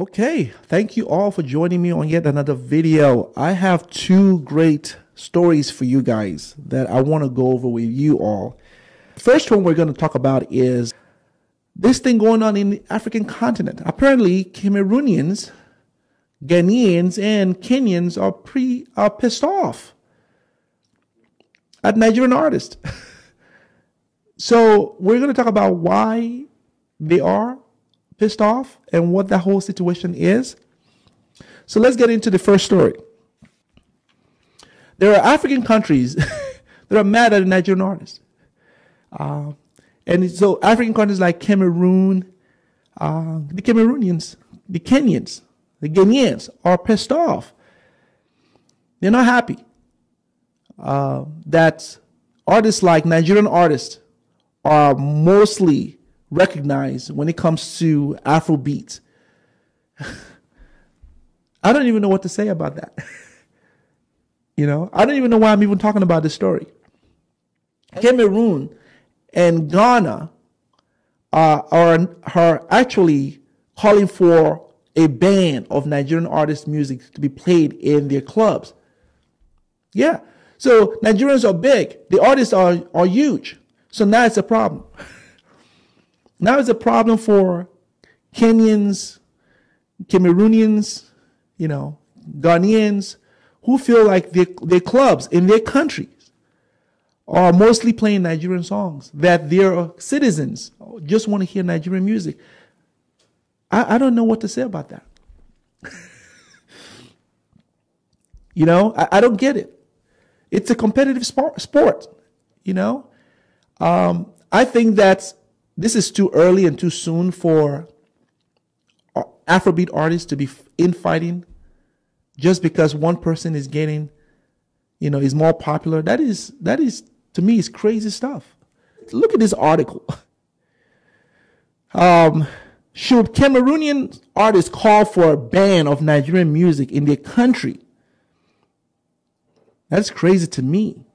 Okay, thank you all for joining me on yet another video. I have two great stories for you guys that I want to go over with you all. First one we're going to talk about is this thing going on in the African continent. Apparently, Cameroonians, Ghanaians, and Kenyans are pissed off at Nigerian artists. So we're going to talk about why they are pissed off and what that whole situation is. So let's get into the first story. There are African countries that are mad at the Nigerian artists. And so African countries like Cameroon, the Cameroonians, the Kenyans, the Ghanaians are pissed off. They're not happy that artists like Nigerian artists are mostly recognized when it comes to Afrobeat. I don't even know what to say about that. I don't even know why I'm even talking about this story. Cameroon and Ghana are actually calling for a ban of Nigerian artist music to be played in their clubs. Yeah. So Nigerians are big. The artists are huge. So now it's a problem. Now it's a problem for Kenyans, Cameroonians, Ghanaians, who feel like their clubs in their countries are mostly playing Nigerian songs, that their citizens just want to hear Nigerian music. I don't know what to say about that. I don't get it. It's a competitive sport, I think that this is too early and too soon for Afrobeat artists to be infighting just because one person is getting, is more popular. That is to me is crazy stuff. Look at this article. Should Cameroonian artists call for a ban of Nigerian music in their country? That's crazy to me.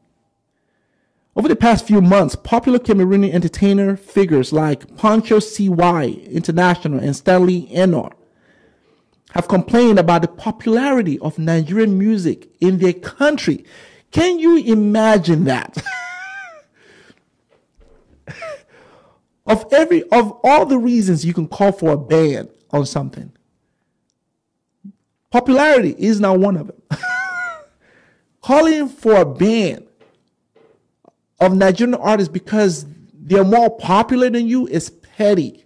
Over the past few months, popular Cameroonian entertainer figures like Poncho CY International and Stanley Enor have complained about the popularity of Nigerian music in their country. Can you imagine that? Of all the reasons you can call for a ban on something, popularity is not one of them. Calling for a ban of Nigerian artists because they're more popular than you is petty.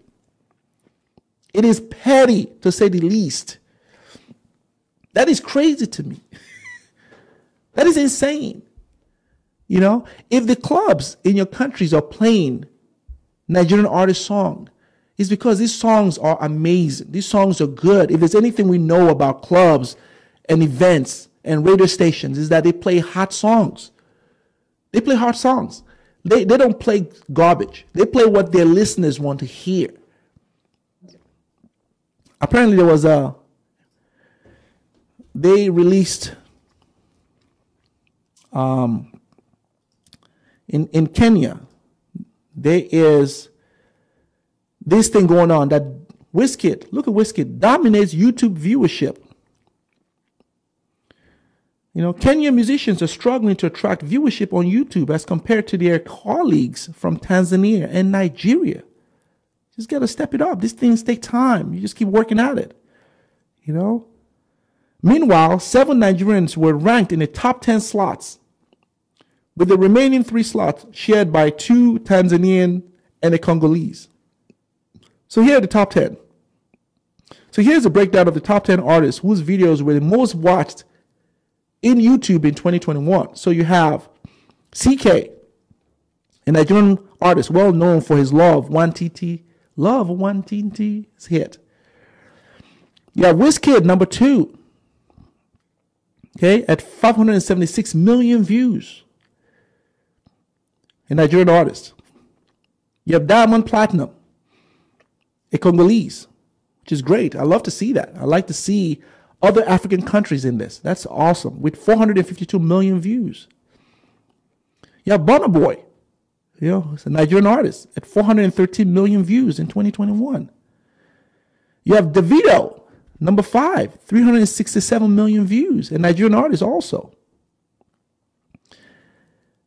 It is petty, to say the least. That is crazy to me. That is insane. If the clubs in your countries are playing Nigerian artist songs, it's because these songs are amazing. These songs are good. If there's anything we know about clubs and events and radio stations, is that they play hot songs. They play hot songs. They don't play garbage. They play what their listeners want to hear. Apparently there was they released in Kenya, there is this thing going on that look at Wizkid, dominates YouTube viewership. Kenyan musicians are struggling to attract viewership on YouTube as compared to their colleagues from Tanzania and Nigeria. Just got to step it up. These things take time. You just keep working at it. Meanwhile, 7 Nigerians were ranked in the top 10 slots, with the remaining 3 slots shared by 2 Tanzanian and a Congolese. So here are the top 10. So here's a breakdown of the top 10 artists whose videos were the most watched in YouTube in 2021. So you have CK, a Nigerian artist well known for his Love 1TT hit. You have Wizkid, number 2, at 576 million views. A Nigerian artist. You have Diamond Platinum, a Congolese, which is great. I love to see that. I like to see other African countries in this. That's awesome. With 452 million views. You have Burna Boy. It's a Nigerian artist at 413 million views in 2021. You have Davido, Number 5, 367 million views. A Nigerian artist also.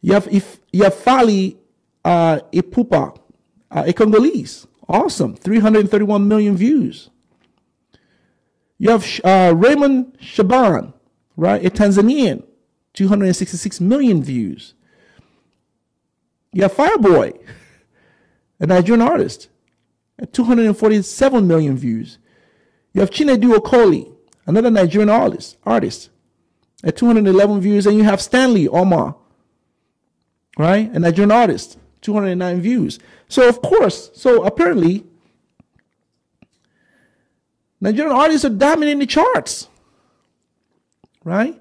You have Fali Ipupa, a Congolese. Awesome. 331 million views. You have Raymond Shaban, right? A Tanzanian. 266 million views. You have Fireboy, a Nigerian artist, at 247 million views. You have Chinedu Okoli, another Nigerian artist, at 211 views. And you have Stanley Omar, right? A Nigerian artist, 209 views. So, of course, apparently, Nigerian artists are dominating the charts, right?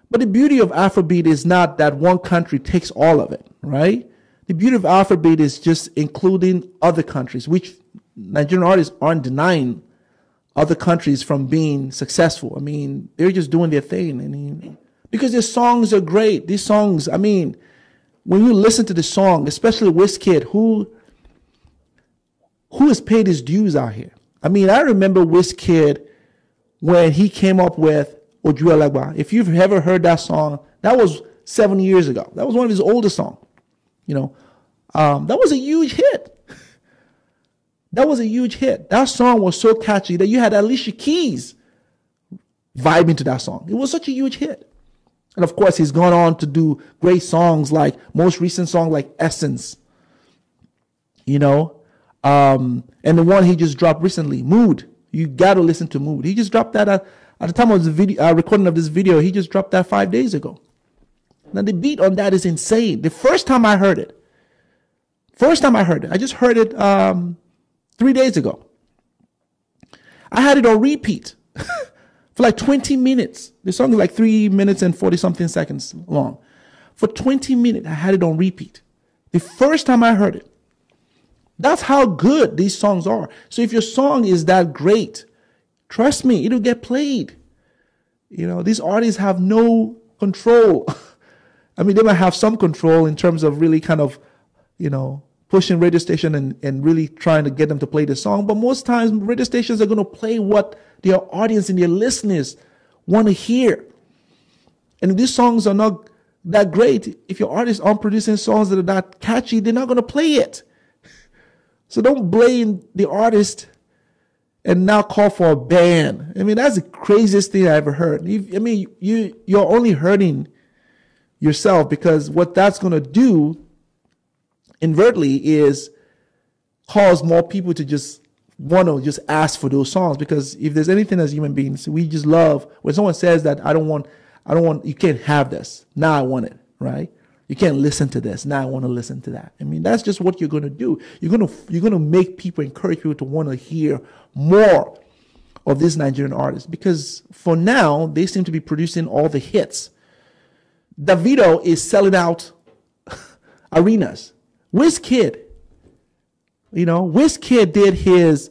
But the beauty of Afrobeat is not that one country takes all of it, right? The beauty of Afrobeat is just including other countries, which Nigerian artists aren't denying other countries from being successful. I mean, they're just doing their thing. I mean, because their songs are great. These songs, I mean, when you listen to the song, especially Wizkid, who has paid his dues out here? I mean, I remember Wizkid when he came up with Ojuelegba. If you've ever heard that song, that was 7 years ago. That was one of his oldest songs. You know, that was a huge hit. That was a huge hit. That song was so catchy that you had Alicia Keys vibing to that song. It was such a huge hit. And of course, he's gone on to do great songs like most recent song like Essence. You know, and the one he just dropped recently, Mood. You got to listen to Mood. He just dropped that at the time of the video, recording of this video. He just dropped that 5 days ago. Now, the beat on that is insane. The first time I heard it, I just heard it 3 days ago. I had it on repeat for like 20 minutes. The song is like 3 minutes and 40-something seconds long. For 20 minutes, I had it on repeat. The first time I heard it. That's how good these songs are. So if your song is that great, trust me, it'll get played. You know, these artists have no control. I mean, they might have some control in terms of really kind of, you know, pushing radio station and really trying to get them to play the song. But most times, radio stations are going to play what their audience and their listeners want to hear. And if these songs are not that great, if your artists aren't producing songs that are that catchy, they're not going to play it. So don't blame the artist and now call for a ban. I mean, that's the craziest thing I ever heard. You're only hurting yourself, because what that's going to do invertly is cause more people to just want to just ask for those songs. Because if there's anything as human beings, we just love when someone says that I don't want, you can't have this. Now I want it, right? You can't listen to this. Now I want to listen to that. I mean, that's just what you're going to do. You're going to make people, encourage people to want to hear more of these Nigerian artists, because for now they seem to be producing all the hits. Davido is selling out arenas. Wizkid, Wizkid did his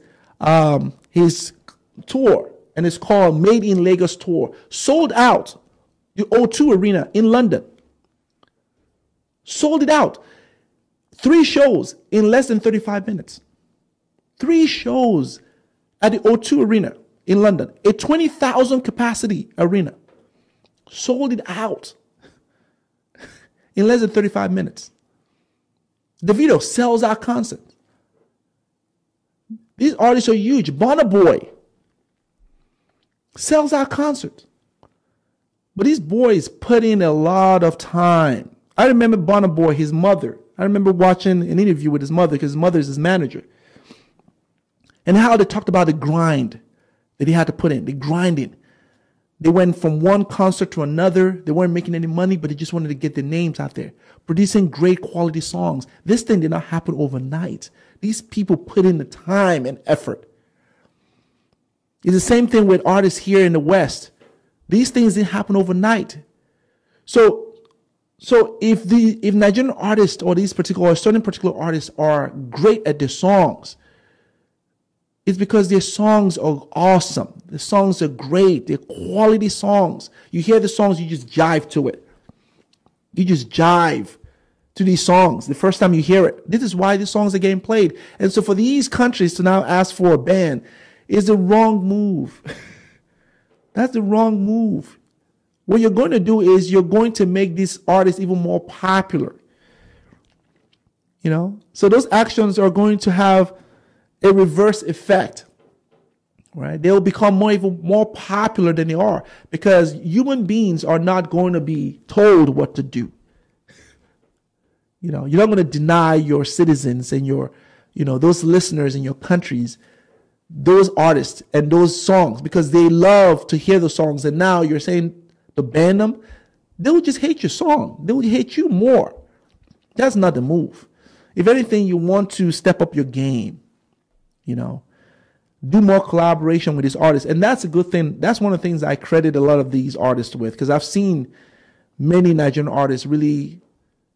tour, and it's called Made in Lagos Tour. Sold out the O2 Arena in London. Sold it out. 3 shows in less than 35 minutes. 3 shows at the O2 Arena in London. A 20,000 capacity arena. Sold it out in less than 35 minutes. Davido sells out concerts. These artists are huge. Burna Boy sells out concerts. But these boys put in a lot of time. I remember Burna Boy, his mother. I remember watching an interview with his mother, because his mother is his manager. And how they talked about the grind that he had to put in, the grinding. They went from one concert to another. They weren't making any money, but they just wanted to get their names out there, producing great quality songs. This thing did not happen overnight. These people put in the time and effort. It's the same thing with artists here in the West. These things didn't happen overnight. So if Nigerian artists or certain particular artists are great at their songs, it's because their songs are awesome. The songs are great. They're quality songs. You hear the songs, you just jive to it. You just jive to these songs the first time you hear it. This is why these songs are getting played. And so for these countries to now ask for a ban is the wrong move. That's the wrong move. What you're going to do is you're going to make these artists even more popular. You know, so those actions are going to have a reverse effect, right? They'll become even more popular than they are, because human beings are not going to be told what to do. You know, you're not going to deny your citizens and your, you know, those listeners in your countries, those artists and those songs, because they love to hear the songs. And now you're saying to ban them, they will just hate your song. They will hate you more. That's not the move. If anything, you want to step up your game, you know, do more collaboration with these artists. And that's a good thing. That's one of the things I credit a lot of these artists with, because I've seen many Nigerian artists really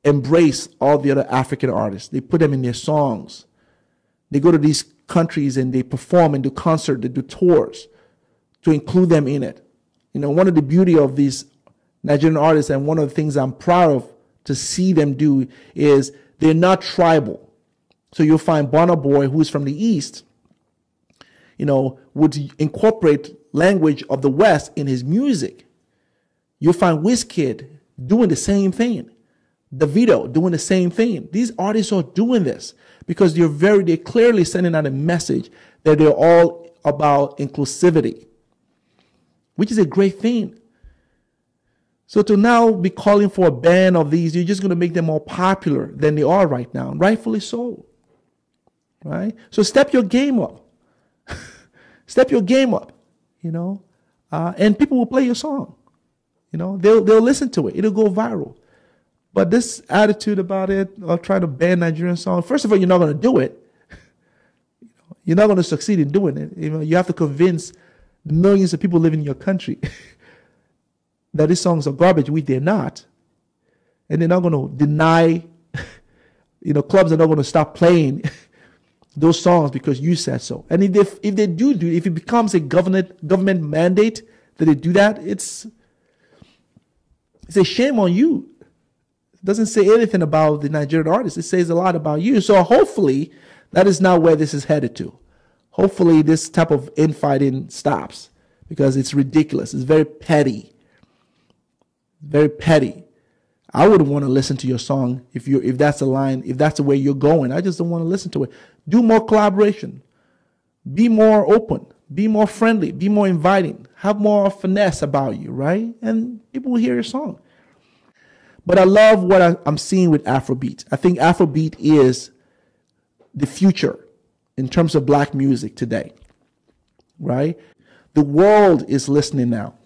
embrace all the other African artists. They put them in their songs. They go to these countries and they perform and do concerts, they do tours to include them in it. You know, one of the beauty of these Nigerian artists, and one of the things I'm proud of to see them do, is they're not tribal. So you'll find Burna Boy, who's from the East, you know, would incorporate language of the West in his music. You'll find Wizkid doing the same thing. Davido doing the same thing. These artists are doing this because they're clearly sending out a message that they're all about inclusivity, which is a great thing. So to now be calling for a ban of these, you're just going to make them more popular than they are right now, rightfully so. Right? So step your game up. Step your game up, you know, and people will play your song. You know, they'll listen to it. It'll go viral. But this attitude about it, of trying to ban Nigerian songs, first of all, you're not going to do it. You're not going to succeed in doing it. You know, you have to convince millions of people living in your country that these songs are garbage, which they're not. And they're not going to deny, you know, clubs are not going to stop playing those songs because you said so. And if they do, if it becomes a government mandate that they do that, it's a shame on you. It doesn't say anything about the Nigerian artists. It says a lot about you. So hopefully that is not where this is headed to. Hopefully this type of infighting stops, because it's ridiculous. It's very petty. Very petty. I wouldn't want to listen to your song if that's the line, if that's the way you're going. I just don't want to listen to it. Do more collaboration. Be more open. Be more friendly. Be more inviting. Have more finesse about you, right? And people will hear your song. But I love what I'm seeing with Afrobeat. I think Afrobeat is the future in terms of black music today, right? The world is listening now.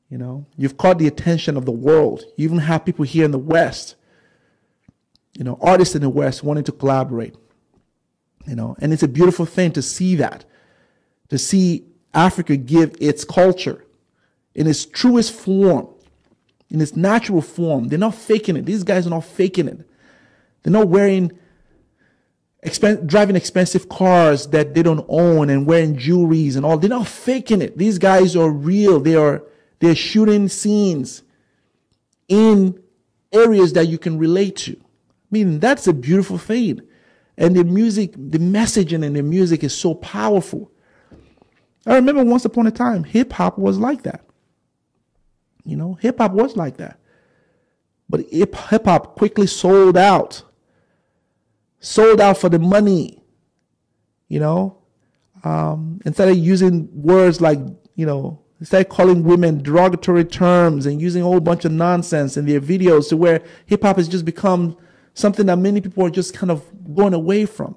You know, you've caught the attention of the world. You even have people here in the West, you know, artists in the West wanting to collaborate, you know, and it's a beautiful thing to see that, to see Africa give its culture in its truest form, in its natural form. They're not faking it. These guys are not faking it. They're not driving expensive cars that they don't own and wearing jewelries and all. They're not faking it. These guys are real. They're shooting scenes in areas that you can relate to. I mean, that's a beautiful thing. And the music, the messaging in the music is so powerful. I remember once upon a time, hip hop was like that. You know, hip hop was like that. But hip hop quickly sold out for the money, you know, instead of using words like, you know, instead of calling women derogatory terms and using a whole bunch of nonsense in their videos, to where hip hop has just become something that many people are just kind of going away from.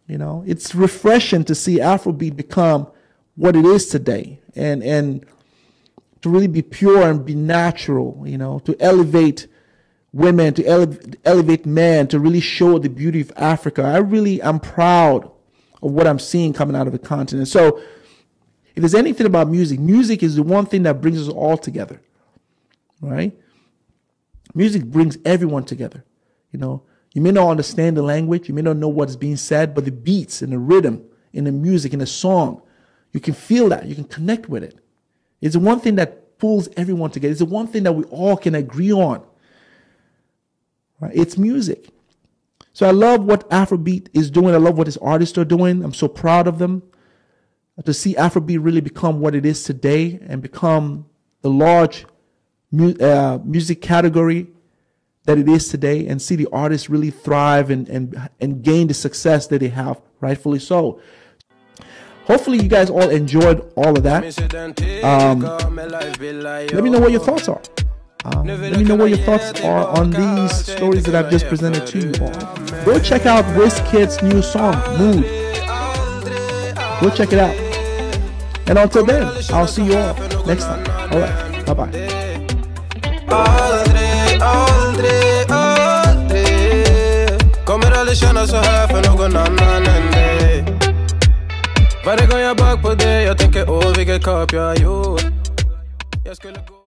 You know, it's refreshing to see Afrobeat become what it is today, and to really be pure and be natural, you know, to elevate women, to elevate men, to really show the beauty of Africa. I'm proud of what I'm seeing coming out of the continent. So if there's anything about music, music is the one thing that brings us all together, right? Music brings everyone together. You know, you may not understand the language, you may not know what's being said, but the beats and the rhythm in the music, in the song, you can feel that, you can connect with it. It's the one thing that pulls everyone together. It's the one thing that we all can agree on. Right? It's music. So I love what Afrobeat is doing. I love what his artists are doing. I'm so proud of them. to see Afrobeat really become what it is today and become the large music category that it is today, and see the artists really thrive and gain the success that they have, rightfully so. Hopefully you guys all enjoyed all of that. Let me know what your thoughts are. Let me know what your thoughts are on these stories that I've just presented to you all. Go check out Wizkid's new song, Mood. Go check it out. And until then, I'll see you all next time. All right, bye-bye. Kommer aldrig känna så här för någon annan än dig. Varje gång jag bak på dig, jag tänker vilket kap jag har gjort. Jag skulle gå